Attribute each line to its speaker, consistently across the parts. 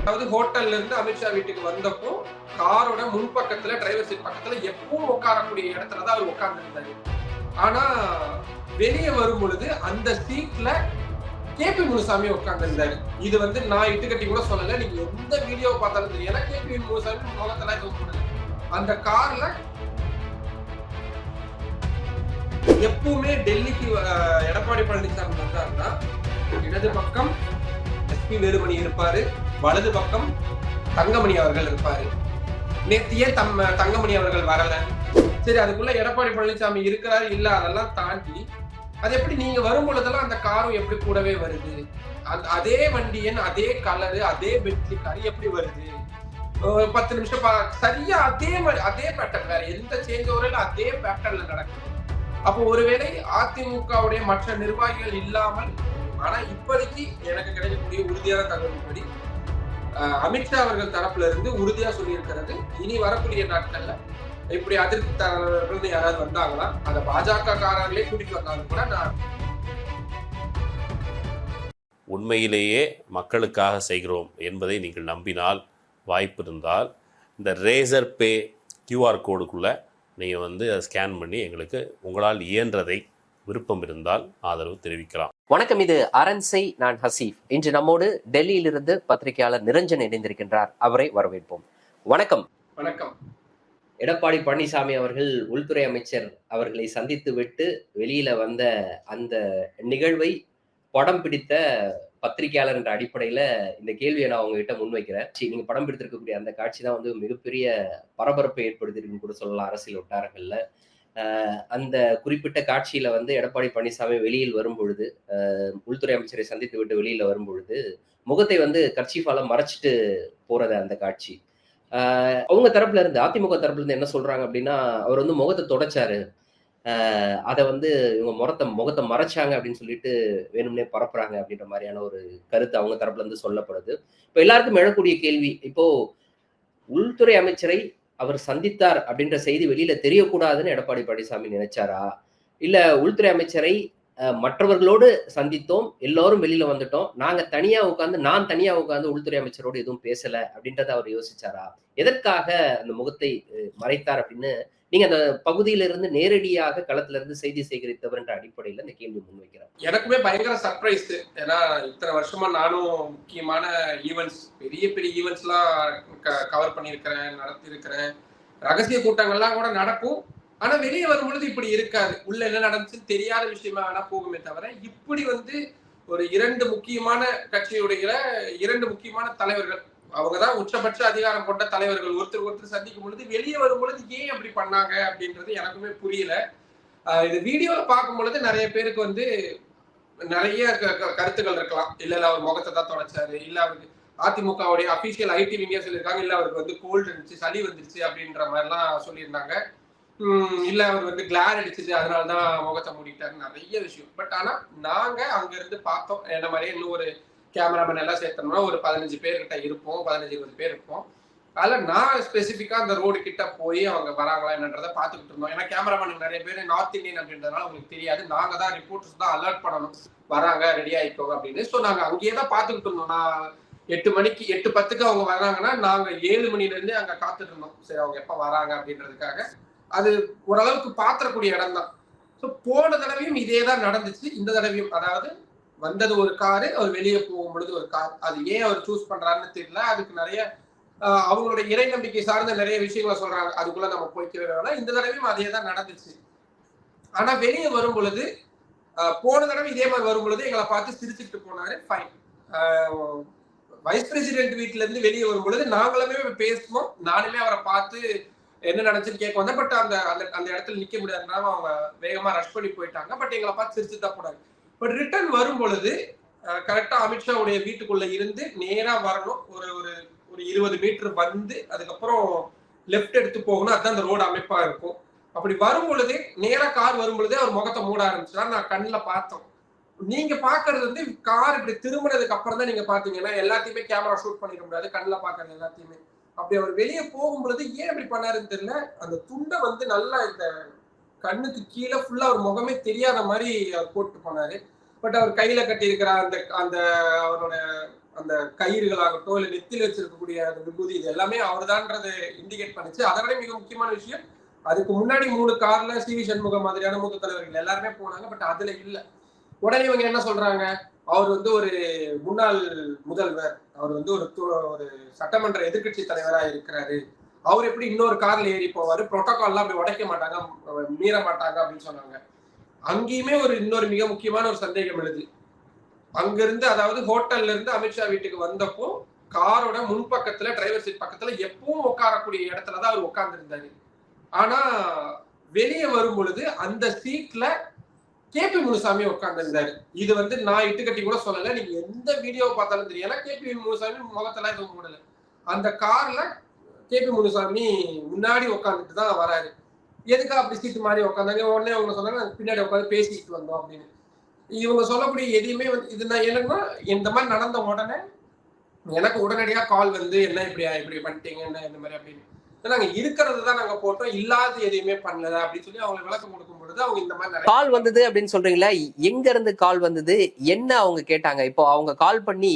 Speaker 1: அதாவது ஹோட்டல்ல இருந்து அமித்ஷா வீட்டுக்கு வந்தப்போ காரோட முன்பக்கத்துல டிரைவர் சீட் பக்கத்துல எப்பவும் உட்காரக்கூடிய இடத்துலதான் அவர் உட்கார்ந்து இருந்தாரு. ஆனா வெளியே வரும் பொழுது அந்த சீட்ல கேபி முனுசாமி உட்கார்ந்து இருந்தாரு. இது நான் இட்டுக்கட்டி கூட சொல்லல. நீங்க எந்த வீடியோ பார்த்தாலும் தெரியல, கேபி முனுசாமி முகத்துல எதுவும் போடல. அந்த கார்ல எப்பவுமே டெல்லிக்கு எடப்பாடி பழனிசாமி வந்தாருன்னா இடது பக்கம் எஸ்பி வேலுமணி இருப்பாரு, வலது பக்கம் தங்கமணி அவர்கள் இருப்பாரு. நேத்தியே தங்கமணி அவர்கள் வரல. சரி, அதுக்குள்ள எடப்பாடி பழனிசாமி இருக்கிறாரு இல்ல அதெல்லாம் தாண்டி அது எப்படி நீங்க வரும் பொழுதெல்லாம் அந்த காரும் எப்படி கூடவே வருது? அதே வண்டியன், அதே கலரு, அதே பெட்லி கார் எப்படி வருது? 10 நிமிஷம் சரியா அதே பேட்டர்ன், வேற எந்த சேஞ்ச் ஓவரில் அதே பேட்டர்ன்ல நடக்குது. அப்போ ஒருவேளை அதிமுகவுடைய மற்ற நிர்வாகிகள் இல்லாமல், ஆனா இப்போதைக்கு எனக்கு கிடைக்கக்கூடிய உறுதியான தகவல்படி அமித்ஷா அவர்கள் தரப்புல இருந்து உறுதியா சொல்லி இருக்கிறது, இனி வரக்கூடிய நாட்கள்ல இப்படி அதிருப்தி தலைவர்கள் யாராவது வந்தாங்களா, அந்த பாஜக காரர்களே கூட்டிட்டு வந்தாலும் கூட நான்
Speaker 2: உண்மையிலேயே மக்களுக்காக செய்கிறோம் என்பதை நீங்கள் நம்பினால், வாய்ப்பு இருந்தால் இந்த ரேசர் பே கியூஆர் கோடுக்குள்ளே நீங்கள் அதை ஸ்கேன் பண்ணி எங்களுக்கு உங்களால் இயன்றதை விருப்பம் இருந்தால் ஆதரவு தெரிவிக்கலாம்.
Speaker 3: வணக்கம், இது அரண்சை. நான் ஹசீஃப். இன்று நம்மோடு டெல்லியிலிருந்து பத்திரிகையாளர் நிரஞ்சன் இணைந்திருக்கின்றார். அவரை வரவேற்போம். வணக்கம்.
Speaker 1: வணக்கம்.
Speaker 3: எடப்பாடி பழனிசாமி அவர்கள் உள்துறை அமைச்சர் அவர்களை சந்தித்து விட்டு வெளியில வந்த அந்த நிகழ்வை படம் பிடித்த பத்திரிகையாளர் என்ற அடிப்படையில இந்த கேள்வியை நான் உங்ககிட்ட முன்வைக்கிறேன். நீங்க படம் பிடித்திருக்கக்கூடிய அந்த காட்சி தான் மிகப்பெரிய பரபரப்பை ஏற்படுத்திருக்குன்னு கூட சொல்லலாம் அரசியல் வட்டாரங்கள்ல. அந்த குறிப்பிட்ட காட்சியில எடப்பாடி பழனிசாமி வெளியில் வரும்பொழுது, உள்துறை அமைச்சரை சந்தித்து விட்டு வெளியில வரும்பொழுது முகத்தை கர்ச்சீஃபால மறைச்சிட்டு போறது அந்த காட்சி. அவங்க தரப்புல இருந்து, அதிமுக தரப்புல இருந்து என்ன சொல்றாங்க அப்படின்னா, அவர் முகத்தை தொடச்சாரு, அதை இவங்க முகத்தை மறைச்சாங்க அப்படின்னு சொல்லிட்டு வேணும்னே பரப்புறாங்க அப்படின்ற மாதிரியான ஒரு கருத்து அவங்க தரப்புல இருந்து சொல்லப்படுது. இப்ப எல்லாருக்கும் எழக்கூடிய கேள்வி, இப்போ உள்துறை அமைச்சரை அவர் சந்தித்தார் அப்படின்ற செய்தி வெளியில தெரியக்கூடாதுன்னு எடப்பாடி பழனிசாமி நினைச்சாரா, இல்ல உள்துறை அமைச்சரை மற்றவர்களோடு சந்தித்தோம், எல்லோரும் வெளியில வந்துட்டோம், நான் தனியா உட்கார்ந்து உள்துறை அமைச்சரோடு எதுவும் பேசல அப்படின்றத அவர் யோசிச்சாரா, எதற்காக அந்த முகத்தை மறைத்தார் அப்படின்னு நீங்க அந்த பகுதியில இருந்து நேரடியாக களத்துல இருந்து செய்தி சேகரித்தவர் என்ற அடிப்படையில இந்த கேள்வி முன்வைக்கிறார்.
Speaker 1: எனக்குமே பயங்கர சர்ப்ரைஸ். ஏன்னா இத்தனை வருஷமா நானும் முக்கியமான ஈவெண்ட்ஸ், பெரிய பெரிய ஈவெண்ட்ஸ் எல்லாம் கவர் பண்ணியிருக்கிறேன், நடத்தியிருக்கிறேன். ரகசிய கூட்டங்கள்லாம் கூட நடக்கும். ஆனா வெளியே வரும் பொழுது இப்படி இருக்காது. உள்ள என்ன நடந்துச்சுன்னு தெரியாத விஷயமா வேணா போகுமே தவிர, இப்படி ஒரு 2 முக்கியமான கட்சியுடைய 2 முக்கியமான தலைவர்கள், அவங்கதான் உச்சபட்ச அதிகாரம் கொண்ட தலைவர்கள், ஒருத்தர் சந்திக்கும் பொழுது வெளியே வரும் பொழுது ஏன் அப்படி பண்ணாங்க அப்படின்றது எனக்குமே புரியல. இது வீடியோல பார்க்கும் பொழுது நிறைய பேருக்கு நிறைய கருத்துக்கள் இருக்கலாம். இல்ல அவர் முகத்தை தான் தொடச்சாரு, இல்ல அவருக்கு அதிமுகவுடைய அபிஷியல் ஐடி விங்க சொல்லியிருக்காங்க, இல்ல அவருக்கு கோல்டு இருந்துச்சு, சளி வந்துருச்சு அப்படின்ற மாதிரி எல்லாம் சொல்லியிருந்தாங்க. இல்ல அவர் கிளார் அடிச்சுது அதனாலதான் முகத்தை மூடிட்டாரு, நிறைய விஷயம். பட் ஆனா நாங்க அங்க இருந்து பார்த்தோம். என்ன மாதிரியே இன்னும் ஒரு கேமராமேன் எல்லாம் சேர்த்தோம்னா ஒரு 15 பேர்கிட்ட இருப்போம், 15-20 பேர் இருப்போம். அதுல நான் ஸ்பெசிபிக்கா அந்த ரோடு கிட்ட போய் அவங்க வராங்களா என்னன்றதை பார்த்துக்கிட்டு இருந்தோம். ஏன்னா கேமராமேனுக்கு நிறைய பேர் நார்த் இந்தியன் அப்படின்றதுனால உங்களுக்கு தெரியாது. நாங்க தான் ரிப்போர்ட்டர்ஸ் தான் அலர்ட் பண்ணணும், வராங்க ரெடி ஆயிக்கோங்க அப்படின்னு. ஸோ நாங்க அங்கேயே தான் பார்த்துக்கிட்டு இருந்தோம். நான் 8 மணிக்கு 8:10க்கு அவங்க வராங்கன்னா நாங்க 7 மணில இருந்தே அங்க காத்துட்டு இருந்தோம். சரி அவங்க எப்ப வராங்க அப்படின்றதுக்காக. அது ஓரளவுக்கு பாத்திரக்கூடிய இடம் தான். ஸோ போன தடவையும் இதே தான் நடந்துச்சு. இந்த தடவையும் அதாவது வந்தது ஒரு காரு, அவர் வெளியே போகும் பொழுது ஒரு கார். அது ஏன் அவர் சூஸ் பண்றாருன்னு தெரியல. அதுக்கு நிறைய அவங்களுடைய இறை நம்பிக்கை சார்ந்த நிறைய விஷயங்களை சொல்றாங்க. அதுக்குள்ள நம்ம போய்க்கிறதுனால இந்த தடவையும் அதே தான் நடந்துச்சு. ஆனா வெளியே வரும் பொழுது போன தடவை இதே மாதிரி வரும் பொழுது எங்களை பார்த்து சிரிச்சுட்டு போனாரு. ஃபைன். வைஸ் பிரசிடென்ட் வீட்டுல இருந்து வெளியே வரும் பொழுது நாங்களுமே பேசுவோம். நானுமே அவரை பார்த்து என்ன நடந்துச்சுன்னு கேட்க வந்தேன். பட் அந்த அந்த இடத்துல நிக்க முடியாதுனால அவங்க வேகமா ரஷ் பண்ணி போயிட்டாங்க. பட் எங்களை பார்த்து சிரிச்சு தான் போனாங்க. பட் ரிட்டர்ன் வரும் பொழுது கரெக்டா அமித்ஷாவுடைய வீட்டுக்குள்ள இருந்து நேரா வரணும். ஒரு 20 மீட்டர் அதுக்கப்புறம் லெப்ட் எடுத்து போகணும். அதுதான் அந்த ரோடு அமைப்பா இருக்கும். அப்படி வரும் பொழுதே நேரா கார் வரும் பொழுதே அவர் முகத்தை மூட ஆரம்பிச்சா நான் கண்ணுல பார்த்தோம். நீங்க பாக்குறது கார் இப்படி திரும்பினதுக்கு அப்புறம் தான் நீங்க பாத்தீங்கன்னா எல்லாத்தையுமே கேமரா ஷூட் பண்ணிட முடியாது. கண்ணுல பாக்குறது எல்லாத்தையுமே. அப்படி அவர் வெளியே போகும் பொழுது ஏன் அப்படி பண்ணாருன்னு தெரியல. அந்த துண்டை நல்லா இந்த கண்ணுக்கு கீழே ஃபுல்லா அவர் முகமே தெரியாத மாதிரி அவர் போட்டு போனாரு. பட் அவர் கையில கட்டி இருக்கிற அந்த அவரோட அந்த கயிறுகளாகட்டும் இல்ல நெத்தில வச்சிருக்கக்கூடிய அந்த விபூதி இது எல்லாமே அவர்தான்றது இண்டிகேட் பண்ணுச்சு. அதை விட மிக முக்கியமான விஷயம், அதுக்கு முன்னாடி 3 கார்ல சி.வி. சண்முகம் மாதிரியான மூத்த தலைவர்கள் எல்லாருமே போனாங்க. பட் அதுல இல்ல. உடனே இவங்க என்ன சொல்றாங்க, அவர் வந்து ஒரு முன்னாள் முதல்வர், அவர் வந்து ஒரு சட்டமன்ற எதிர்க்கட்சி தலைவரா இருக்கிறாரு, அவர் எப்படி இன்னொரு கார்ல ஏறி போவாரு, புரோட்டோகால்லாம் அப்படி உடைக்க மாட்டாங்க, மீற மாட்டாங்க அப்படின்னு சொன்னாங்க. அங்கேயுமே இன்னொரு மிக முக்கியமான ஒரு சந்தேகம் எழுது. அங்கிருந்து, அதாவது ஹோட்டல்ல இருந்து அமித்ஷா வீட்டுக்கு வந்தப்போ காரோட முன்பக்கத்துல டிரைவர் சீட் பக்கத்துல எப்பவும் உட்காரக்கூடிய இடத்துலதான் அவர் உட்கார்ந்து இருந்தாரு. ஆனா வெளியே வரும் பொழுது அந்த சீட்ல கேபி முனுசாமி உட்கார்ந்து இருந்தாரு. இது வந்து நான் இட்டுக்கட்டி கூட சொல்லல, நீங்க எந்த வீடியோவை பார்த்தாலும் தெரியல. கேபி முனுசாமி முகத்தெல்லாம் எதுவும் மூடல. அந்த கார்ல கேபி முனுசாமி முன்னாடி உட்காந்துட்டு தான் வராரு. எதுக்கா அப்படி சீட்டு மாதிரி உட்காந்தாங்க? உடனே அவங்க சொன்னாங்க, பின்னாடி உட்காந்து பேசிக்கிட்டு வந்தோம் அப்படின்னு. இவங்க சொல்லக்கூடிய எதையுமே வந்து இது நான் என்னன்னா, இந்த மாதிரி நடந்த உடனே எனக்கு உடனடியா கால் வந்து, என்ன இப்படி பண்ணிட்டீங்க, என்ன இந்த மாதிரி அப்படின்னு. நாங்க இருக்கிறது தான் நாங்க போட்டோம், இல்லாத எதையுமே பண்ணல அப்படின்னு சொல்லி அவங்க விளக்கம் கொடுக்கும் பொழுது அவங்க இந்த மாதிரி
Speaker 3: கால் வந்தது அப்படின்னு சொல்றீங்களா? எங்க இருந்து கால் வந்தது, என்ன அவங்க கேட்டாங்க? இப்போ அவங்க கால் பண்ணி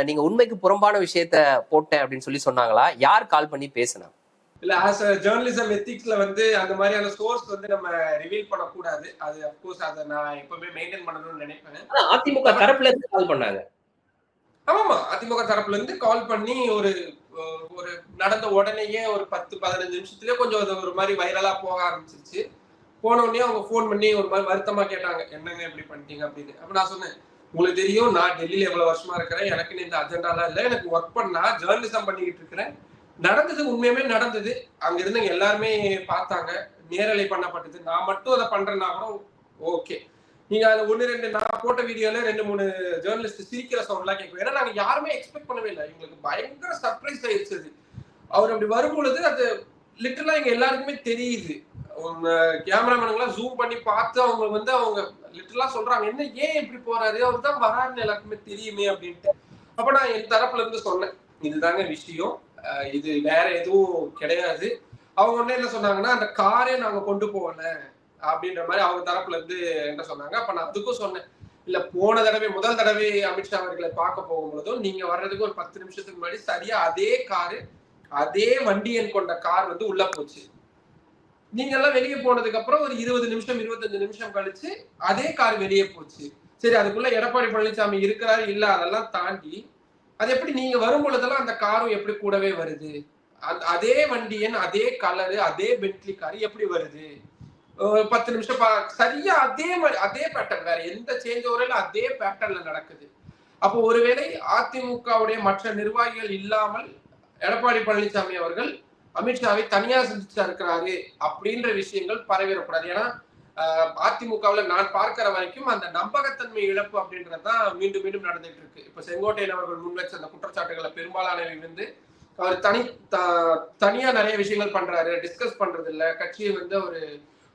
Speaker 3: நீங்க உண்மைக்கு புறம்பான விஷயத்த போட்டேன் அப்படின்னு சொல்லி சொன்னாங்களா? யார் கால் பண்ணி பேசினா?
Speaker 1: இல்ல, ஆஸ் அ ஜேர்னலிசம் எத்திக்ஸ்ல வந்து அந்த மாதிரியான சோர்ஸ் வந்து நம்ம ரிவீல் பண்ணக்கூடாது. அது அப்கோர்ஸ் அதை நான் எப்பவுமே மெயின்டைன் பண்ணணும்னு நினைப்பேன்.
Speaker 3: அதிமுக தரப்புல இருந்து கால் பண்ணாங்க.
Speaker 1: ஆமாமா, அதிமுக தரப்புல இருந்து கால் பண்ணி ஒரு நடந்த உடனேயே ஒரு 10-15 நிமிஷத்துலயே கொஞ்சம் அது ஒரு மாதிரி வைரலா போக ஆரம்பிச்சிருச்சு. போன உடனே அவங்க போன் பண்ணி ஒரு மாதிரி வருத்தமா கேட்டாங்க, என்னங்க இப்படி பண்ணிட்டீங்க அப்படின்னு. அப்ப நான் சொன்னேன், உங்களுக்கு தெரியும் நான் டெல்லியில எவ்வளவு வருஷமா இருக்கிறேன், எனக்குன்னு இந்த அஜெண்டாலாம் இல்லை, எனக்கு ஒர்க் பண்ணா ஜேர்னலிசம் பண்ணிக்கிட்டு இருக்கிறேன், நடந்தது உண்மையுமே நடந்தது, அங்க இருந்தவங்க எல்லாருமே பார்த்தாங்க, நேரலை பண்ணப்பட்டது, நான் மட்டும் அதை பண்றேன்னா கூட ஓகே. நீங்க அதுல 1-2 நான் போட்ட வீடியோல 2-3 ஜேர்னலிஸ்ட் சிரிக்கிற சவுண்ட் எல்லாம் கேட்கும். ஏன்னா நாங்க யாருமே எக்ஸ்பெக்ட் பண்ணவே இல்லை. எங்களுக்கு பயங்கர சர்ப்ரைஸ் ஆயிடுச்சு. அவர் அப்படி வரும்பொழுது அது லிட்டரலா எங்க எல்லாருக்குமே தெரியுது. கேமராமேனுங்கெல்லாம் ஜூம் பண்ணி பார்த்து அவங்க லிட்டரலா சொல்றாங்க, என்ன ஏன் இப்படி போறாரு, அவர் தான் வராருன்னு எல்லாருக்குமே தெரியுமே அப்படின்ட்டு. அப்ப நான் என் தரப்புல இருந்து சொன்னேன், இதுதாங்க விஷயம், இது வேற எதுவும் கிடையாது. அவங்க உடனே என்ன சொன்னாங்கன்னா, அந்த காரே நாங்க கொண்டு போகல அப்படின்ற மாதிரி அவங்க தரப்புல இருந்து என்ன சொன்னாங்க. அப்ப நான் அதுக்கும் சொன்னேன், இல்ல முதல் தடவை அமித்ஷா அவர்களை பார்க்க போகும்போதும் நீங்க வர்றதுக்கு ஒரு 10 நிமிஷத்துக்கு முன்னாடி சரியா அதே காரு, அதே வண்டி எண் கொண்ட கார் வந்து உள்ள போச்சு. நீங்க எல்லாம் வெளியே போனதுக்கு அப்புறம் ஒரு 20 நிமிஷம் 25 நிமிஷம் கழிச்சு அதே கார் வெளியே போச்சு. சரி, அதுக்குள்ள எடப்பாடி பழனிசாமி இருக்கிறாரு இல்ல அதெல்லாம் தாண்டி, அது எப்படி நீங்க வரும் பொழுதெல்லாம் அந்த காரும் எப்படி கூடவே வருது? அதே வண்டி எண், அதே கலரு, அதே பென்ட்லி கார் எப்படி வருது? 10 நிமிஷம் சரியா அதே மாதிரி அதே பேட்டர்ன், வேற எந்த சேஞ்ச் ஓவரும் அதே பேட்டர்ன்ல நடக்குது. அப்போ ஒருவேளை அதிமுகவுடைய மற்ற நிர்வாகிகள் இல்லாமல் எடப்பாடி பழனிசாமி அவர்கள் அமித்ஷாவை தனியா சந்திச்சா இருக்கிறாரு அப்படின்ற விஷயங்கள் பரவிடக்கூடாது. ஏன்னா அதிமுகவுல நான் பார்க்கிற வரைக்கும் அந்த நம்பகத்தன்மை இழப்பு அப்படின்றதுதான் மீண்டும் மீண்டும் நடந்துட்டு இருக்கு. இப்ப செங்கோட்டையன் அவர்கள் முன்வச்ச அந்த குற்றச்சாட்டுகளை பெரும்பாலானவை வந்து அவர் தனியா நிறைய விஷயங்கள் பண்றாரு, டிஸ்கஸ் பண்றது இல்ல, கட்சியை வந்து அவரு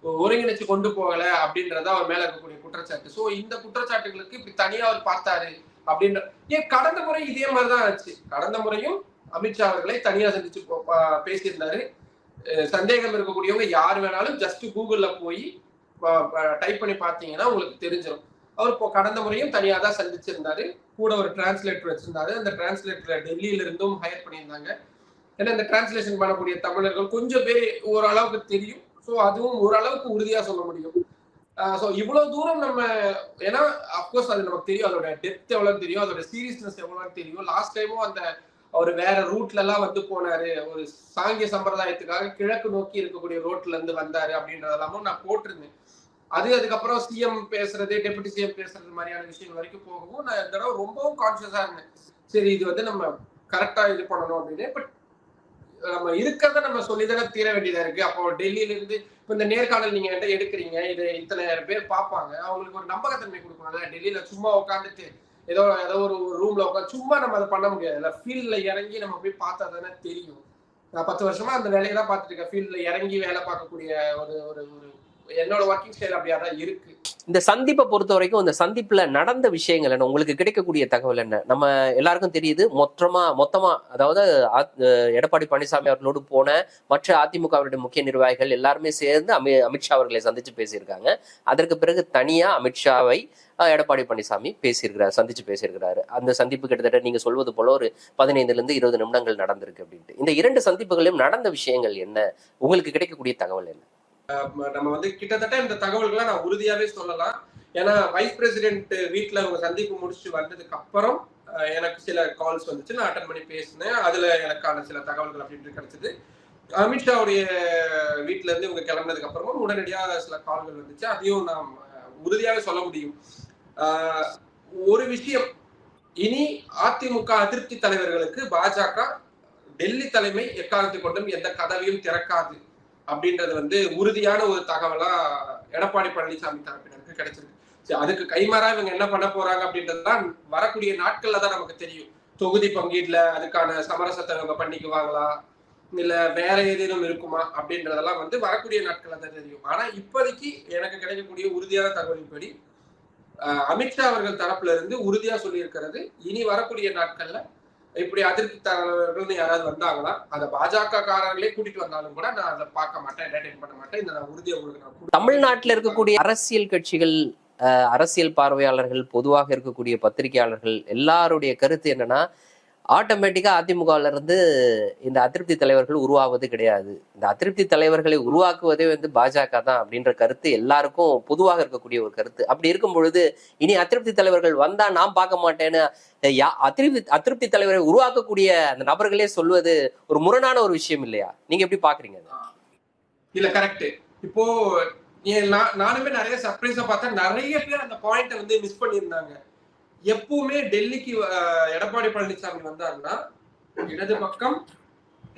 Speaker 1: ஒருங்கிணைச்சு கொண்டு போகல அப்படின்றத அவர் மேல இருக்கக்கூடிய குற்றச்சாட்டு. சோ இந்த குற்றச்சாட்டுகளுக்கு இப்படி தனியா அவர் பார்த்தாரு அப்படின்ற கடந்த முறை இதே மாதிரிதான் ஆச்சு. கடந்த முறையும் அமித்ஷா அவர்களை தனியா சந்திச்சு பேசியிருந்தாரு. சந்தேகம் இருக்கக்கூடியவங்க யார் வேணாலும் ஜஸ்ட் கூகுள்ல போய் டைப் பண்ணி பார்த்தீங்கன்னா உங்களுக்கு தெரிஞ்சிடும். அவர் கடந்த முறையும் தனியா தான் சந்திச்சிருந்தாரு, கூட ஒரு டிரான்ஸ்லேட்டர் வச்சிருந்தாரு. அந்த டிரான்ஸ்லேட்டர் டெல்லியில இருந்தும் ஹையர் பண்ணியிருந்தாங்க. ஏன்னா இந்த டிரான்ஸ்லேஷன் பண்ணக்கூடிய தமிழர்கள் கொஞ்சம் பேர் ஓரளவுக்கு தெரியும். ஸோ அதுவும் ஓரளவுக்கு உறுதியா சொல்ல முடியும். ஸோ இவ்வளவு தூரம் நம்ம, ஏன்னா அப்கோர்ஸ் அது நமக்கு தெரியும், அதோட டெப்த் எவ்வளவு தெரியும், அதோட சீரியஸ்னஸ் எவ்வளவு தெரியும். லாஸ்ட் டைமும் அவர் வேற ரூட்ல எல்லாம் வந்து போனாரு, ஒரு சாங்கிய சம்பிரதாயத்துக்காக கிழக்கு நோக்கி இருக்கக்கூடிய ரோட்ல இருந்து வந்தாரு அப்படின்றதெல்லாமும் நான் போட்டிருந்தேன். அதுக்கப்புறம் சிஎம் பேசுறது, டெபுட்டி சிஎம் பேசுறது மாதிரியான விஷயங்கள் வரைக்கும் போகவும் நான் இந்த தடவை ரொம்பவும் கான்சியஸா இருந்தேன். சரி, இது வந்து நம்ம கரெக்டா இது பண்ணணும் அப்படின்னு. பட் நம்ம இருக்கிறத நம்ம சொல்லிதானே தீர வேண்டியதா இருக்கு. அப்போ டெல்லியில இருந்து இப்ப இந்த நேர்காணல் நீங்க எடுக்கிறீங்க, இது இத்தனை பேர் பார்ப்பாங்க, அவங்களுக்கு ஒரு நம்பகத்தன்மை கொடுக்கணும். டெல்லியில சும்மா உட்காந்துட்டு ஏதோ ஒரு ரூம்ல உட்காந்து சும்மா நம்ம அதை பண்ண முடியாது. ஃபீல்ட்ல இறங்கி நம்ம போய் பார்த்தா தானே தெரியும். நான் 10 வருஷமா அந்த வேலையை தான் பார்த்துட்டு இருக்கேன். ஃபீல்ட்ல இறங்கி வேலை பார்க்கக்கூடிய ஒரு என்னோட ஒர்க்கிங் ஸ்டைல் அப்படியா தான் இருக்கு.
Speaker 3: இந்த சந்திப்பை பொறுத்த வரைக்கும் இந்த சந்திப்புல நடந்த விஷயங்கள் என்ன, உங்களுக்கு கிடைக்கக்கூடிய தகவல் என்ன? நம்ம எல்லாருக்கும் தெரியுது, மொத்தமா அதாவது எடப்பாடி பழனிசாமி அவர்களோடு போன மற்ற அதிமுகவுடைய முக்கிய நிர்வாகிகள் எல்லாருமே சேர்ந்து அமித்ஷா அவர்களை சந்திச்சு பேசியிருக்காங்க. அதற்கு பிறகு தனியா அமித்ஷாவை எடப்பாடி பழனிசாமி சந்திச்சு பேசியிருக்கிறாரு. அந்த சந்திப்பு கிட்டத்தட்ட நீங்க சொல்வது போல ஒரு 15 to 20 நிமிடங்கள் நடந்திருக்கு அப்படின்ட்டு. இந்த 2 சந்திப்புகளிலும் நடந்த விஷயங்கள் என்ன, உங்களுக்கு கிடைக்கக்கூடிய தகவல் என்ன?
Speaker 1: நம்ம வந்து கிட்டத்தட்ட இந்த தகவல்களை நான் உறுதியாவே சொல்லலாம். ஏன்னா வைஸ் பிரசிடென்ட் வீட்டுல அவங்க சந்திப்பு முடிச்சுட்டு வந்ததுக்கு அப்புறம் எனக்கு சில கால்ஸ் வந்துச்சு, நான் அட்டன் பண்ணி பேசினேன். அதுல எனக்கான சில தகவல்கள் அப்படின்ட்டு கிடைச்சது. அமித்ஷாவுடைய வீட்டுல இருந்து இவங்க கிளம்பினதுக்கு அப்புறமும் உடனடியாக சில கால்கள் வந்துச்சு. அதையும் நாம் உறுதியாவே சொல்ல முடியும். ஒரு விஷயம், இனி அதிமுக அதிருப்தி தலைவர்களுக்கு பாஜக டெல்லி தலைமை எக்காரணத்தை கொண்டும் எந்த கதவையும் திறக்காது அப்படின்றது வந்து உறுதியான ஒரு தகவலா எடப்பாடி பழனிசாமி தரப்பினருக்கு கிடைச்சிருக்கு. அதுக்கு கைமாறா இவங்க என்ன பண்ண போறாங்க அப்படின்றதுதான் வரக்கூடிய நாட்கள்ல தான் நமக்கு தெரியும். தொகுதி பங்கீடுல அதுக்கான சமரசத்தை இவங்க பண்ணிக்குவாங்களா, இல்ல வேற ஏதேனும் இருக்குமா அப்படின்றதெல்லாம் வந்து வரக்கூடிய நாட்கள்ல தான் தெரியும். ஆனா இப்போதைக்கு எனக்கு கிடைக்கக்கூடிய உறுதியான தகவலின்படி அமித்ஷா அவர்கள் தரப்புல இருந்து உறுதியா சொல்லி இருக்கிறது, இனி வரக்கூடிய நாட்கள்ல இப்படி அதிருப்தி தலைவர்கள் யாராவது வந்தாங்களா, அதை பாஜக காரர்களே கூட்டிட்டு வந்தாலும் கூட நான் அதை பார்க்க மாட்டேன், என்டர்டெயின் பண்ண மாட்டேன். இந்த நான் உறுதியை உங்களுக்கு
Speaker 3: தமிழ்நாட்டில் இருக்கக்கூடிய அரசியல் கட்சிகள், அரசியல் பார்வையாளர்கள், பொதுவாக இருக்கக்கூடிய பத்திரிகையாளர்கள் எல்லாருடைய கருத்து என்னன்னா, ஆட்டோமேட்டிக்கா அதிமுகல இருந்து இந்த அதிருப்தி தலைவர்கள் உருவாவது கிடையாது. இந்த அதிருப்தி தலைவர்களை உருவாக்குவதே வந்து பாஜக தான் அப்படின்ற கருத்து எல்லாருக்கும் பொதுவாக இருக்கக்கூடிய ஒரு கருத்து. அப்படி இருக்கும் பொழுது இனி அதிருப்தி தலைவர்கள் வந்தா நான் பார்க்க மாட்டேன்னு அதிருப்தி தலைவரை உருவாக்கக்கூடிய அந்த நபர்களே சொல்வது ஒரு முரணான ஒரு விஷயம் இல்லையா? நீங்க எப்படி பாக்குறீங்க?
Speaker 1: இல்ல கரெக்ட். இப்போ நானுமே நிறைய சர்ப்ரைஸா பார்த்தேன். நிறைய பேர் அந்த பாயிண்ட வந்து மிஸ் பண்ணியிருந்தாங்க. எப்பவுமே டெல்லிக்கு எடப்பாடி பழனிசாமி வந்தாருன்னா இடது பக்கம்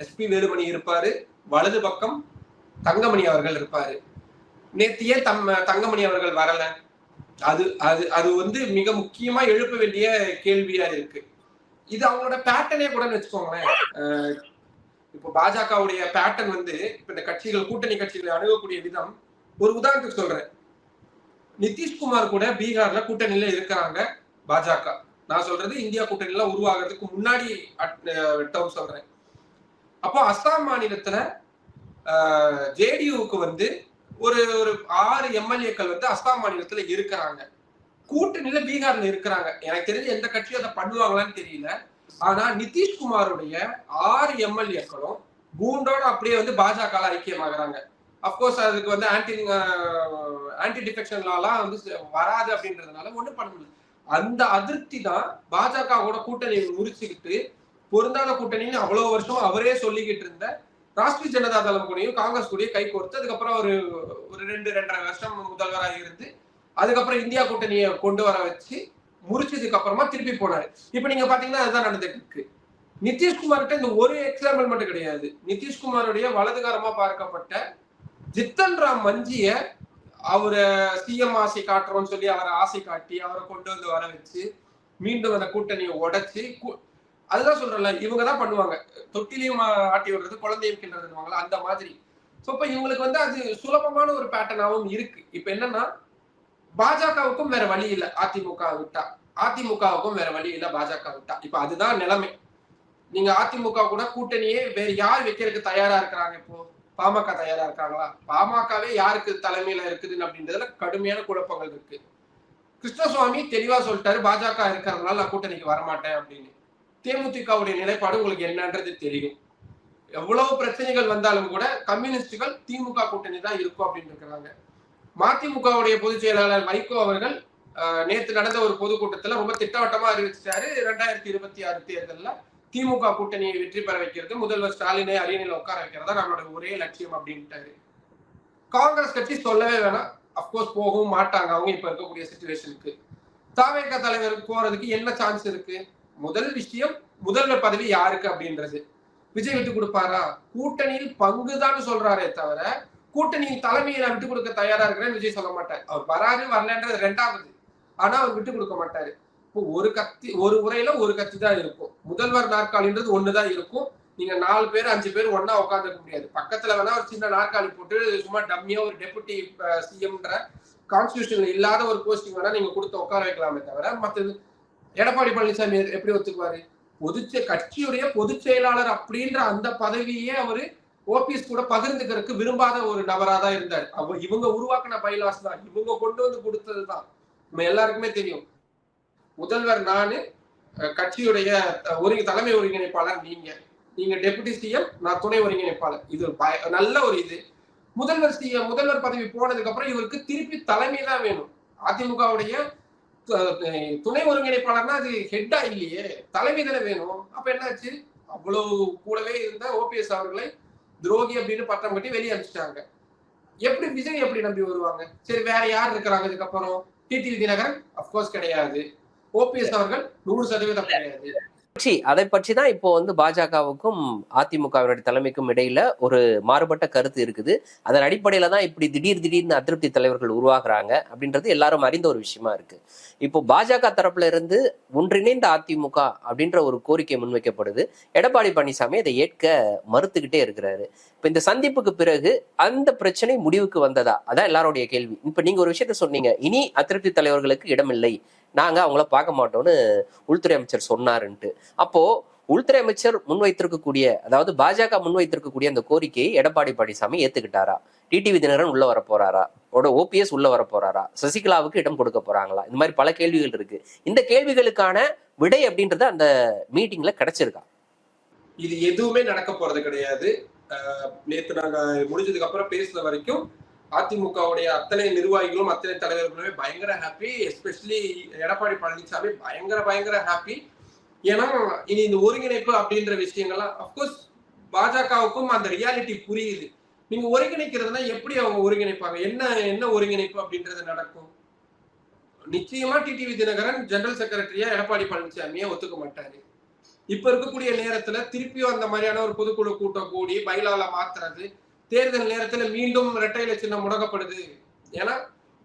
Speaker 1: எஸ்பி வேலுமணி இருப்பாரு, வலது பக்கம் தங்கமணி அவர்கள் இருப்பாரு. நேத்தியே தங்கமணி அவர்கள் வரல. அது அது அது வந்து மிக முக்கியமா எழுப்ப வேண்டிய கேள்வியா இருக்கு. இது அவங்களோட பேட்டர்னே கூட வச்சுக்கோங்களேன். இப்போ பாஜகவுடைய பேட்டர்ன் வந்து இப்ப இந்த கட்சிகள், கூட்டணி கட்சிகளை அணுகக்கூடிய விதம், ஒரு உதாரணத்துக்கு சொல்றேன். நிதிஷ்குமார் கூட பீகார்ல கூட்டணியில இருக்கிறாங்க பாஜக. நான் சொல்றது இந்தியா கூட்டணியில உருவாகிறதுக்கு முன்னாடி டேர்ம் சொல்றேன். அப்போ அஸ்ஸாம் மாநிலத்துல ஜேடியூக்கு வந்து ஒரு 6 எம்எல்ஏக்கள் வந்து அஸ்ஸாம் மாநிலத்துல இருக்கிறாங்க. கூட்டணியில பீகார்ல இருக்கிறாங்க. எனக்கு தெரிஞ்சு எந்த கட்சியும் அதை பண்ணுவாங்களான்னு தெரியல. ஆனா நிதிஷ்குமாருடைய 6 எம்எல்ஏக்களும் கூண்டோட அப்படியே வந்து பாஜக ஐக்கியமாகறாங்க. அப்கோர்ஸ் அதுக்கு வந்து ஆன்டி டிஃபெக்ஷன் லாலாம் வந்து வராது அப்படின்றதுனால ஒண்ணும் பண்ண முடியல. அந்த அதிருப்தி தான் பாஜகவோட கூட்டணியை முறிச்சுக்கிட்டு, பொருந்தாத கூட்டணின்னு அவ்வளவு வருஷம் அவரே சொல்லிக்கிட்டு இருந்த ராஷ்டிரிய ஜனதா தளம் கூடயும் காங்கிரஸ் கூடயும் கை கோர்த்து அதுக்கப்புறம் ஒரு 2-2.5 வருஷம் முதல்வராக இருந்து அதுக்கப்புறம் இந்தியா கூட்டணியை கொண்டு வர வச்சு முறிச்சதுக்கு அப்புறமா திருப்பி போனாரு. இப்ப நீங்க பாத்தீங்கன்னா அதுதான் நடந்துட்டு இருக்கு. நிதிஷ்குமார்கிட்ட இந்த ஒரு எக்ஸாம்பிள் மட்டும் கிடையாது. நிதிஷ்குமாருடைய வலதுகாரமா பார்க்கப்பட்ட ஜித்தன் ராம் மஞ்சிய அவரை சிஎம் ஆசை காட்டுறோம்னு சொல்லி அவரை ஆசை காட்டி அவரை கொண்டு வந்து வர வச்சு மீண்டும் அந்த கூட்டணியை உடைச்சு, அதுதான் சொல்றேன்ல, இவங்கதான் பண்ணுவாங்க. தொட்டிலையும் ஆட்டி விடுறது குழந்தையும் கிண்டுறதுவாங்களா அந்த மாதிரி. சோ இப்ப இவங்களுக்கு வந்து அது சுலபமான ஒரு பேட்டர்னாவும் இருக்கு. இப்ப என்னன்னா, பாஜகவுக்கும் வேற வழி இல்லை அதிமுக விட்டா, அதிமுகவுக்கும் வேற வழி இல்லை பாஜக விட்டா. இப்ப அதுதான் நிலைமை. நீங்க அதிமுக கூட கூட்டணியே வேற யார் வைக்கிறதுக்கு தயாரா இருக்கிறாங்க? இப்போ பாமக தயாரா இருக்காங்களா? பாமகவே யாருக்கு தலைமையில இருக்குதுன்னு அப்படின்றதுல கடுமையான குழப்பங்கள் இருக்கு. கிருஷ்ணசுவாமி தெளிவா சொல்லிட்டாரு, பாஜக இருக்கிறதுனால நான் கூட்டணிக்கு வரமாட்டேன் அப்படின்னு. தேமுதிகவுடைய நிலைப்பாடு உங்களுக்கு என்னன்றது தெரியும். எவ்வளவு பிரச்சனைகள் வந்தாலும் கூட கம்யூனிஸ்டுகள் திமுக கூட்டணி தான் இருக்கும் அப்படின்னு இருக்கிறாங்க. மதிமுகவுடைய பொதுச் செயலாளர் வைகோ அவர்கள் நேற்று நடந்த ஒரு பொதுக்கூட்டத்துல ரொம்ப திட்டவட்டமா அறிவிச்சிட்டாரு, 2026 தேர்தல்ல திமுக கூட்டணியை வெற்றி பெற வைக்கிறது, முதல்வர் ஸ்டாலினை அரியணையில உட்கார வைக்கிறதா நம்மளோட ஒரே லட்சியம் அப்படின்ட்டாரு. காங்கிரஸ் கட்சி சொல்லவே வேணாம், அப்கோர்ஸ் போகவும் மாட்டாங்க அவங்க இப்ப இருக்கக்கூடிய சிச்சுவேஷனுக்கு. தாவேக தலைவர் போறதுக்கு என்ன சான்ஸ் இருக்கு? முதல் விஷயம், முதல்வர் பதவி யாருக்கு அப்படின்றது. விஜய் விட்டு கொடுப்பாரா? கூட்டணியில் பங்குதான் சொல்றாரே தவிர கூட்டணியின் தலைமையை நான் விட்டு கொடுக்க தயாரா இருக்கிறேன்னு விஜய் சொல்ல மாட்டார். அவர் வராரு வரலன்றது 2வது. ஆனா அவர் விட்டு கொடுக்க மாட்டாரு. ஒரு உரையில ஒரு கட்சி தான் இருக்கும். முதல்வர் நாற்காலின்றது ஒண்ணுதான் இருக்கும். நீங்க 4 பேர் 5 பேர் ஒன்னா உட்காந்துக்க முடியாது. பக்கத்துல வேணா ஒரு சின்ன நாற்காலி போட்டு சும்மா டம்மியா ஒரு டெபுட்டி சிஎம்ன்ற கான்ஸ்டிடியூஷன்ல இல்லாத ஒரு போஸ்டிங் வேணா நீங்க கொடுத்து உட்கார வைக்கலாமே தவிர, மற்றது எடப்பாடி பழனிசாமி எப்படி ஒத்துக்குவாரு? கட்சியுடைய பொதுச் செயலாளர் அப்படின்ற அந்த பதவியே அவரு ஓபிஎஸ் கூட பகிர்ந்துக்கிறதுக்கு விரும்பாத ஒரு நபரா தான் இருந்தார். இவங்க உருவாக்கின பைலாஸ் தான், இவங்க கொண்டு வந்து கொடுத்ததுதான். நம்ம எல்லாருக்குமே தெரியும். முதல்வர் நானு, கட்சியுடைய தலைமை ஒருங்கிணைப்பாளர் நீங்க டெபுட்டி சிஎம், நான் துணை ஒருங்கிணைப்பாளர். இது நல்ல ஒரு இது. முதல்வர் பதவி போனதுக்கு அப்புறம் இவருக்கு திருப்பி தலைமை தான் வேணும். அதிமுகவுடைய துணை ஒருங்கிணைப்பாளர்னா அது ஹெட்டா இல்லையே, தலைமை தானே வேணும். அப்ப என்னாச்சு, அவ்வளவு கூடவே இருந்த ஓபிஎஸ் அவர்களை துரோகி அப்படின்னு பட்டம் கட்டி வெளியே அனுப்பிச்சிட்டாங்க. எப்படி விஜய் எப்படி நம்பி வருவாங்க? சரி, வேற யார் இருக்கிறாங்க இதுக்கப்புறம்? டிடிவி தினகரன் அப்கோர்ஸ் கிடையாது. ஓபிஎஸ் அவர்கள் 100% கிடையாது.
Speaker 3: அதை பற்றி தான் இப்போ பாஜகவுக்கும் அதிமுகவினுடைய தலைமைக்கும் இடையில ஒரு மாறுபட்ட கருத்து இருக்குது. அதன் அடிப்படையில தான் இப்படி திடீர்னு அதிருப்தி தலைவர்கள் உருவாகுறாங்க அப்படின்றது எல்லாரும் அறிந்த ஒரு விஷயமா இருக்கு. இப்போ பாஜக தரப்புல இருந்து ஒன்றிணைந்த அதிமுக அப்படின்ற ஒரு கோரிக்கை முன்வைக்கப்படுது. எடப்பாடி பழனிசாமி அதை ஏற்க மறுத்துக்கிட்டே இருக்கிறாரு. இப்ப இந்த சந்திப்புக்கு பிறகு அந்த பிரச்சனை முடிவுக்கு வந்ததா? அதான் எல்லாருடைய கேள்வி. இப்ப நீங்க ஒரு விஷயத்த சொன்னீங்க, இனி அதிருப்தி தலைவர்களுக்கு இடமில்லை, நாங்க அவங்கள பார்க்க மாட்டோம்னு உள்துறை அமைச்சர் சொன்னாருன்ட்டு. அப்போ உள்துறை அமைச்சர் முன்வைத்திருக்கக்கூடிய, அதாவது பாஜக முன்வைத்திருக்கக்கூடிய அந்த கோரிக்கையை எடப்பாடி பழனிசாமி ஏத்துக்கிட்டாரா? டிடிவி தினகரன் உள்ள வர போறாரா? ஓபிஎஸ் உள்ள வர போறாரா? சசிகலாவுக்கு இடம் கொடுக்க போறாங்களா? இந்த மாதிரி பல கேள்விகள் இருக்கு. இந்த கேள்விகளுக்கான விடை அப்படின்றது அந்த மீட்டிங்ல கிடைச்சிருக்கா?
Speaker 1: இது எதுவுமே நடக்க போறது கிடையாது. நேத்து நாங்க முடிஞ்சதுக்கு அப்புறம் பேசுன வரைக்கும் அதிமுகவுடைய அத்தனை நிர்வாகிகளும் அத்தனை தலைவர்களுமே பயங்கர ஹாப்பி. எஸ்பெஷலி எடப்பாடி பழனிசாமி பயங்கர ஹாப்பி. ஏன்னா இனி இந்த ஒருங்கிணைப்பு அப்படின்ற விஷயங்கள்லாம் அப்கோர்ஸ் பாஜகவுக்கும் அந்த ரியாலிட்டி புரியுது. நீங்க ஒருங்கிணைக்கிறதுனா எப்படி அவங்க ஒருங்கிணைப்பாங்க? என்ன ஒருங்கிணைப்பு அப்படின்றது நடக்கும்? நிச்சயமா டிடிவி தினகரன் ஜெனரல் செக்ரட்டரியா எடப்பாடி பழனிசாமியை ஒத்துக்க மாட்டாரு. இப்ப இருக்கக்கூடிய நேரத்துல திருப்பியும் அந்த மாதிரியான ஒரு பொதுக்குழு கூட்டம் கூடி பைலால மாத்துறது, தேர்தல் நேரத்துல மீண்டும் இரட்டை இலை சின்னம் முடக்கப்படுது. ஏன்னா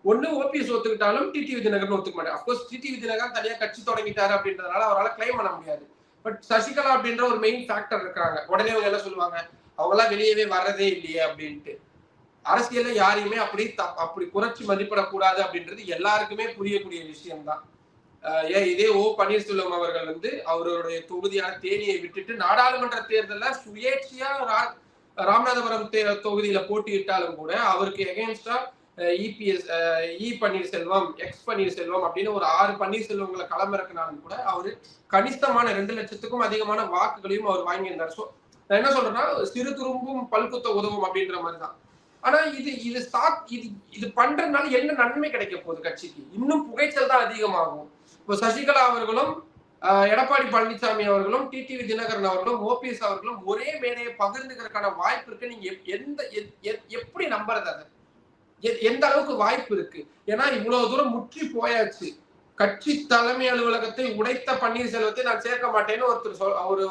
Speaker 1: ஒண்ணு ஓபிஎஸ் ஒத்துக்கிட்டாலும் டிடிவி தினகரன் ஒத்துக்க மாட்டாரு. அப்கோர்ஸ் டிடிவி தினகரன் தனியா கட்சி தொடங்கிட்டாரு அப்படின்றதுனால அவரால் கிளைம் பண்ண முடியாது. பட் சசிகலா அப்படின்ற ஒரு மெயின் ஃபேக்டர் இருக்காங்க. உடனே அவங்க என்ன சொல்லுவாங்க, அவங்க எல்லாம் வெளியவே வர்றதே இல்லையே அப்படின்ட்டு. அரசியல்ல யாரையுமே அப்படி குறைச்சி மதிப்பிடக்கூடாது அப்படின்றது எல்லாருக்குமே புரியக்கூடிய விஷயம்தான். இதே பன்னீர்செல்வம் அவர்கள் அவருடைய தொகுதியான தேனியை விட்டுட்டு நாடாளுமன்ற தேர்தல சுயேட்சையா ராமநாதபுரம் தொகுதியில போட்டியிட்டாலும் கூட அவருக்கு எகென்ஸ்டா பன்னீர்செல்வம், எக்ஸ் பன்னீர்செல்வம் அப்படின்னு ஒரு 6 பன்னீர்செல்வங்களை களமிறக்கினாலும் கூட அவரு கணிசமான 2 லட்சத்துக்கும் அதிகமான வாக்குகளையும் அவர் வாங்கியிருந்தார். ஸோ நான் என்ன சொல்றேன்னா, சிறு துரும்பும் பல்குத்த உதவும் அப்படின்ற மாதிரிதான். ஆனா இது பண்றதுனால என்ன நன்மை கிடைக்க போகுது கட்சிக்கு? இன்னும் புகைச்சல் தான் அதிகமாகும். இப்போ சசிகலா அவர்களும் எடப்பாடி பழனிசாமி அவர்களும் டிடிவி தினகரன் அவர்களும் ஓபிஎஸ் அவர்களும் ஒரே மேடையை பகிர்ந்துக்கிறதுக்கான வாய்ப்பு இருக்கு. நீங்க எப்படி நம்புறது? அதை எந்த அளவுக்கு வாய்ப்பு இருக்கு? ஏன்னா இவ்வளவு தூரம் முற்றி போயாச்சு. கட்சி தலைமை அலுவலகத்தை உடைத்த பன்னீர்செல்வத்தை நான் சேர்க்க மாட்டேன்னு ஒருத்தர் ஒரு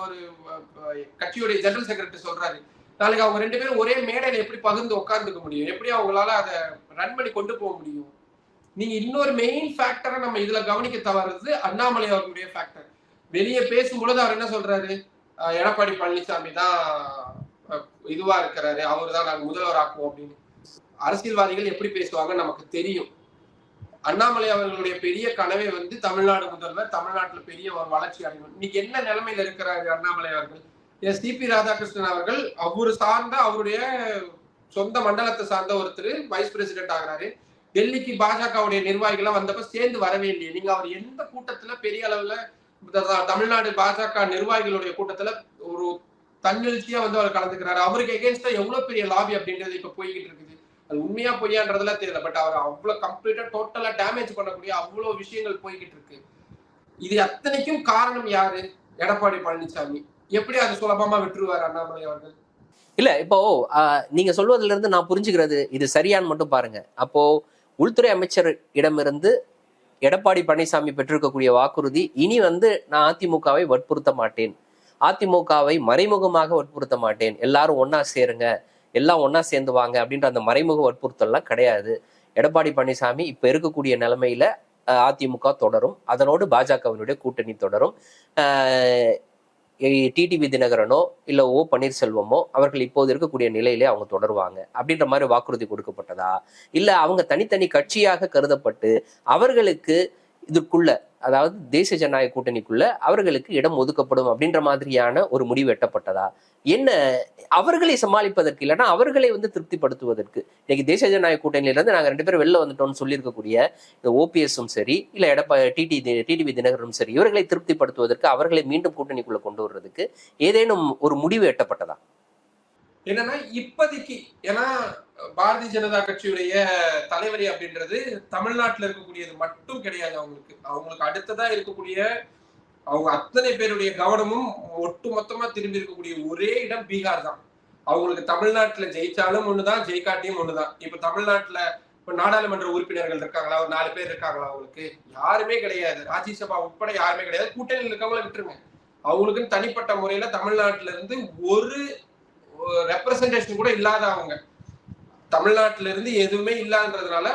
Speaker 1: கட்சியுடைய ஜெனரல் செக்ரட்டரி சொல்றாரு. நாளைக்கு அவங்க 2 பேரும் ஒரே மேடையில எப்படி பகிர்ந்து உட்கார்ந்துக்க முடியும்? எப்படி அவங்களால அதை ரன் பண்ணி கொண்டு போக முடியும்? நீங்க இன்னொரு மெயின் ஃபேக்டரை நம்ம இதுல கவனிக்க தவறுது அண்ணாமலை அவர்களுடைய ஃபேக்டர். வெளியே பேசும்பொழுது அவர் என்ன சொல்றாரு, எடப்பாடி பழனிசாமி தான் இதுவா இருக்கிறாரு, அவரு தான் நாங்க முதல்வர் ஆக்குவோம் அப்படின்னு. அரசியல்வாதிகள் எப்படி பேசுவாங்க நமக்கு தெரியும். அண்ணாமலை அவர்களுடைய பெரிய கனவே தமிழ்நாடு முதல்வர், தமிழ்நாட்டுல பெரிய ஒரு வளர்ச்சி அடையணும். இன்னைக்கு என்ன நிலைமையில இருக்கிறாரு அண்ணாமலை அவர்கள்? சிபி ராதாகிருஷ்ணன் அவர்கள் அவருடைய சொந்த மண்டலத்தை சார்ந்த ஒருத்தர் வைஸ் பிரசிடென்ட் ஆகிறாரு. டெல்லிக்கு பாஜகவுடைய நிர்வாகிகள் வந்தப்ப சேர்ந்து வரவே இல்லையே. நீங்க அவர் எந்த கூட்டத்துல பெரிய அளவுல தமிழ்நாடு பாஜக நிர்வாகிகளுடைய கூட்டத்துல ஒரு தன்னெழுச்சியா அவர் கலந்துக்கிறாரு. அவருக்கு எகென்ஸ்டா எவ்வளவு பெரிய லாபி அப்படின்றது இப்ப போய்கிட்டு இருக்குது. அது உண்மையா பொய்யான்றதுல தெரியல. பட் அவர் அவ்வளவு கம்ப்ளீட்டா டோட்டலா டேமேஜ் பண்ணக்கூடிய அவ்வளவு விஷயங்கள் போய்கிட்டு இருக்கு. இது அத்தனைக்கும் காரணம் யாரு? எடப்பாடி பழனிசாமி. எப்படி அது சுலபமா விட்டுருவாரு அண்ணாமலை அவர்கள்?
Speaker 3: இல்ல, இப்போ நீங்க சொல்வதிலிருந்து இருந்து நான் புரிஞ்சுக்கிறது இது சரியான்னு மட்டும் பாருங்க. அப்போ உள்துறை அமைச்சர் இடமிருந்து எடப்பாடி பழனிசாமி பெற்றிருக்கக்கூடிய வாக்குறுதி, இனி நான் அதிமுகவை வற்புறுத்த மாட்டேன், அதிமுகவை மறைமுகமாக வற்புறுத்த மாட்டேன், எல்லாரும் ஒன்னா சேருங்க, எல்லாம் ஒன்னா சேர்ந்து வாங்க அப்படின்ற அந்த மறைமுக வற்புறுத்தல்லாம் கிடையாது. எடப்பாடி பழனிசாமி இப்ப இருக்கக்கூடிய நிலைமையில அதிமுக தொடரும், அதனோடு பாஜகவினுடைய கூட்டணி தொடரும். டிடிவி தினகரனோ இல்ல ஓ பன்னீர்செல்வமோ அவர்கள் இப்போது இருக்கக்கூடிய நிலையிலே அவங்க தொடருவாங்க அப்படின்ற மாதிரி வாக்குறுதி கொடுக்கப்பட்டதா, இல்ல அவங்க தனித்தனி கட்சியாக கருதப்பட்டு அவர்களுக்கு இதற்குள்ள, அதாவது தேசிய ஜனநாயக கூட்டணிக்குள்ள அவர்களுக்கு இடம் ஒதுக்கப்படும் அப்படின்ற மாதிரியான ஒரு முடிவு எட்டப்பட்டதா, என்ன அவர்களை சமாளிப்பதற்கு இல்லைன்னா அவர்களை திருப்திப்படுத்துவதற்கு இன்னைக்கு தேசிய ஜனநாயக கூட்டணியில இருந்து நாங்க 2 பேரும் வெளில வந்துட்டோம்னு சொல்லியிருக்கக்கூடிய இந்த ஓபிஎஸும் சரி இல்ல டிடிவி தினகரும் சரி, இவர்களை திருப்திப்படுத்துவதற்கு அவர்களை மீண்டும் கூட்டணிக்குள்ள கொண்டு வர்றதுக்கு ஏதேனும் ஒரு முடிவு எட்டப்பட்டதா?
Speaker 1: என்னன்னா இப்போதைக்கு, ஏன்னா பாரதிய ஜனதா கட்சியுடைய தலைவரி அப்படின்றது தமிழ்நாட்டில் இருக்கக்கூடியது மட்டும் கிடையாது. அவங்களுக்கு அடுத்ததா இருக்கக்கூடிய அவங்க அத்தனை பேருடைய கவனமும் ஒட்டு மொத்தமா திரும்பி இருக்கக்கூடிய ஒரே இடம் பீகார் தான். அவங்களுக்கு தமிழ்நாட்டுல ஜெயிச்சாலும் ஒண்ணுதான், ஜெயிக்காட்டியும் ஒண்ணுதான். இப்ப தமிழ்நாட்டுல இப்ப நாடாளுமன்ற உறுப்பினர்கள் இருக்காங்களா, ஒரு 4 பேர் இருக்காங்களா? அவங்களுக்கு யாருமே கிடையாது. ராஜ்யசபா உட்பட யாருமே கிடையாது. கூட்டணியில் இருக்கவங்கள விட்டுருங்க. அவங்களுக்குன்னு தனிப்பட்ட முறையில தமிழ்நாட்டுல இருந்து ஒரு ரெப்ரசன்டேஷன் கூட இல்லாத அவங்க, தமிழ்நாட்டில இருந்து எதுவுமே இல்லாததுனால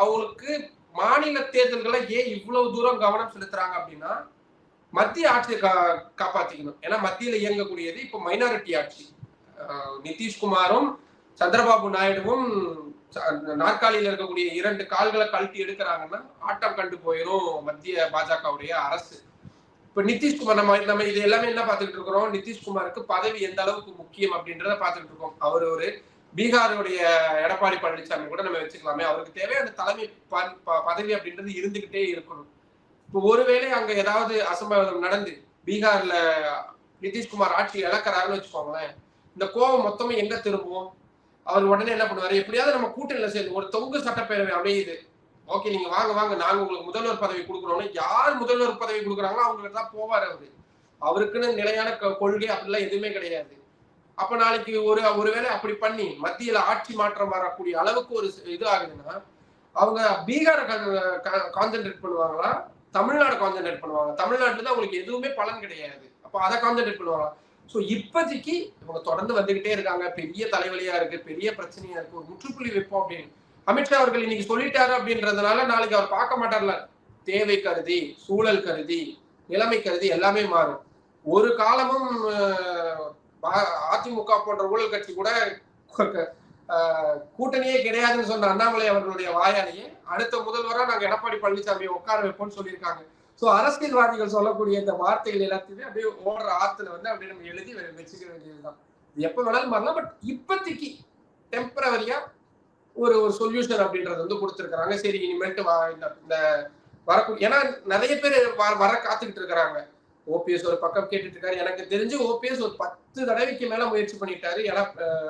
Speaker 1: அவங்களுக்கு மாநில தேர்தல்களை ஏன் இவ்வளவு தூரம் கவனம் செலுத்துறாங்க அப்படின்னா, மத்திய ஆட்சியை காப்பாத்திக்கணும். ஏன்னா மத்தியில இயங்கக்கூடியது இப்ப மைனாரிட்டி ஆட்சி. நிதிஷ்குமாரும் சந்திரபாபு நாயுடுவும் நாற்காலியில இருக்கக்கூடிய 2 கால்களை கழட்டி எடுக்கிறாங்கன்னா ஆட்டம் கண்டு போயிடும் மத்திய பாஜகவுடைய அரசு. இப்ப நிதிஷ்குமார் நம்ம இது எல்லாமே என்ன பார்த்துக்கிட்டு இருக்கிறோம், நிதிஷ்குமாருக்கு பதவி எந்த அளவுக்கு முக்கியம் அப்படின்றத பார்த்துக்கிட்டு இருக்கோம். அவர் ஒரு பீகாருடைய எடப்பாடி பழனிசாமி கூட நம்ம வச்சுக்கலாமே, அவருக்கு தேவையான தலைமை பதவி அப்படின்றது இருந்துகிட்டே இருக்கணும். இப்போ ஒருவேளை அங்க ஏதாவது அசம்பாவிதம் நடந்து பீகார்ல நிதிஷ்குமார் ஆட்சி இழக்கிறாருன்னு வச்சுக்கோங்களேன், இந்த கோபம் மொத்தமும் எங்க திரும்புவோம்? அவர் உடனே என்ன பண்ணுவாரு, எப்படியாவது நம்ம கூட்டணியில சேர்ந்து ஒரு தொங்கு சட்டப்பேரவை அமையுது, ஓகே நீங்க வாங்க நாங்க உங்களுக்கு முதல்வர் பதவி கொடுக்குறோம்னு யார் முதல்வர் பதவி கொடுக்குறாங்களோ அவங்களுக்கு தான் போவார். அவருக்குன்னு நிலையான கொள்கை அப்படிலாம் எதுவுமே கிடையாது. அப்ப நாளைக்கு ஒருவேளை அப்படி பண்ணி மத்தியில ஆட்சி மாற்றம் வரக்கூடிய அளவுக்கு ஒரு இது ஆகுதுன்னா, அவங்க பீகாரை கான்சென்ட்ரேட் பண்ணுவாங்களா, தமிழ்நாடு கான்சென்ட்ரேட் பண்ணுவாங்க? தமிழ்நாட்டுல தான் அவங்களுக்கு எதுவுமே பலன் கிடையாது. அப்ப அதை கான்சென்ட்ரேட் பண்ணுவாங்க. சோ இப்போதைக்கு இவங்க தொடர்ந்து வந்துகிட்டே இருக்காங்க. பெரிய தலைவலியா இருக்கு, பெரிய பிரச்சனையா இருக்கு, ஒரு முற்றுப்புள்ளி வைப்போம் அப்படின்னு அமித்ஷா அவர்கள் இன்னைக்கு சொல்லிட்டாரு அப்படின்றதுனால நாளைக்கு அவர் பார்க்க மாட்டார்ல. தேவை கருதி, சூழல் கருதி, நிலைமை கருதி எல்லாமே மாறும். ஒரு காலமும் அதிமுக போன்ற ஊழல் கட்சி கூட கூட்டணியே கிடையாதுன்னு சொன்ன அண்ணாமலை அவர்களுடைய வாயாலேயே அடுத்த முதல்வரா நாங்க எடப்பாடி பழனிசாமியை உட்கார வைப்போம்னு சொல்லியிருக்காங்க. சோ அரசியல்வாதிகள் சொல்லக்கூடிய இந்த வார்த்தைகள் எல்லாத்தையுமே அப்படியே ஓடுற ஆத்துல அப்படியே நம்ம எழுதி வச்சுக்க வேண்டியதுதான். எப்ப வேணாலும் மாறலாம். பட் இப்போதைக்கு டெம்பரவரியா ஒரு சொல்யூஷன் அப்படின்றது கொடுத்துருக்காங்க. சரி இனிமேட்டு இந்த வரக்கூடிய, ஏன்னா நிறைய பேர் வர காத்துக்கிட்டு இருக்கிறாங்க. ஓபிஎஸ் ஒரு பக்கம் கேட்டுட்டு இருக்காரு. எனக்கு தெரிஞ்சு ஓபிஎஸ் ஒரு 10 தடவைக்கு மேல முயற்சி பண்ணிட்டாரு, ஏன்னா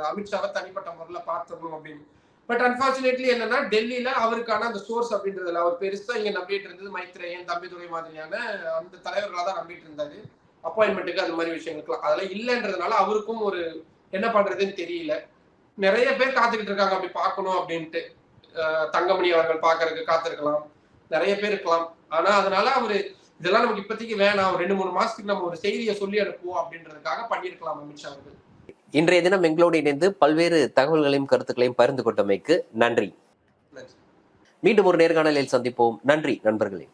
Speaker 1: அமித்ஷாவை தனிப்பட்ட முறையில பார்த்துடணும் அப்படின்னு. பட் அன்பார்ச்சுனேட்லி என்னன்னா, டெல்லியில அவருக்கான அந்த சோர்ஸ் அப்படின்றதுல அவர் பெருசா இங்க நம்பிட்டு இருந்தது மைத்ரேயன், தம்பிதுரை மாதிரியான அந்த தலைவர்களா தான் நம்பிட்டு இருந்தாரு. அப்பாயின்மெண்ட்டுக்கு அந்த மாதிரி விஷயங்களுக்குலாம் அதெல்லாம் இல்லைன்றதுனால அவருக்கும் ஒரு என்ன பண்றதுன்னு தெரியல. நிறைய பேர் காத்துக்கிட்டு இருக்காங்க அப்படி பார்க்கணும் அப்படின்ட்டு. தங்கமணி அவர்கள் பார்க்கறதுக்கு காத்திருக்கலாம், நிறைய பேர் இருக்கலாம். ஆனா அதனால அவரு இதெல்லாம் நமக்கு இப்போதைக்கு வேணாம், ஒரு 2-3 மாசத்துக்கு நம்ம ஒரு செய்தியை சொல்லி அனுப்புவோம் அப்படின்றதுக்காக பண்ணியிருக்கலாம் அமித்ஷா அவர்கள்.
Speaker 3: இன்றைய தினம் எங்களோடு இணைந்து பல்வேறு தகவல்களையும் கருத்துக்களையும் பகிர்ந்து கொண்டமைக்கு நன்றி. மீண்டும் ஒரு நேர்காணலில் சந்திப்போம். நன்றி நண்பர்களே.